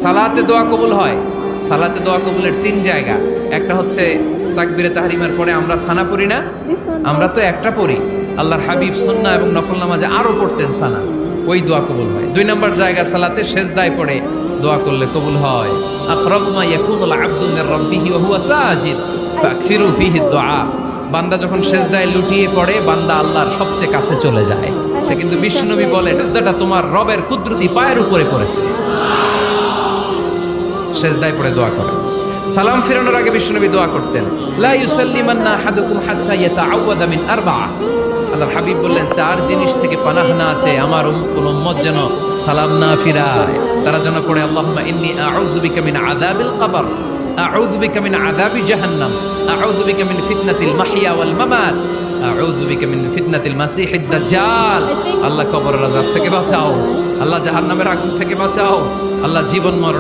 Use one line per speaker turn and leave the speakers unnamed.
সালাতে দোয়া কবুল হয়। সালাতে দোয়া কবুলের 3 জায়গা। একটা হচ্ছে তাকবীরে তাহরিমের পরে আমরা সানা পড়ি না, আমরা তো একটা পড়ি। আল্লাহর হাবিব সুন্নাহ এবং নফল নামাজে আরো পড়তেন সানা, ওই দোয়া কবুল হয়। 2 নম্বর জায়গা সালাতে সেজদায় পড়ে দোয়া করলে কবুল হয়। আকরাবু মা ইয়াকুনুল আবদু মির রাব্বিহি ওয়া হুয়া সাজিদ ফাকফিরু ফিহি দুআ। বান্দা যখন সেজদায় লুটিয়ে পড়ে বান্দা আল্লাহর সবচেয়ে কাছে চলে যায়। কিন্তু বিশ্বনবী বলে সেজদাটা তোমার রবের কুদরতি পায়ের উপরে পড়েছে। সেজদায় পড়ে দোয়া করেন। সালাম ফিরানোর আগে বিশ্বনবী দোয়া করতেন, লা ইউসাল্লিমান্না আহাদুকুম হাত্তা ইয়াতাআওয়াযা মিন আরবা'a। আল্লাহর হাবিব বললেন 4 জিনিস থেকে পানাহ না আছে আমার কোন উম্মত যেন সালাম না ফিরায়। তারা যেন পড়ে আল্লাহুম্মা ইন্নী আউযু বিকা মিন আযাবিল কবর, আউযু বিকা মিন আযাবি জাহান্নাম, আউযু বিকা মিন ফিতনাতিল মাহইয়া ওয়াল মামাত, আউযু বিকা মিন ফিতনাতিল মাসিহিদ দাজ্জাল। আল্লাহ কবরের আযাব থেকে বাঁচাও, আল্লাহ জাহান্নামের আগুন থেকে বাঁচাও, আল্লাহ জীবন মরণ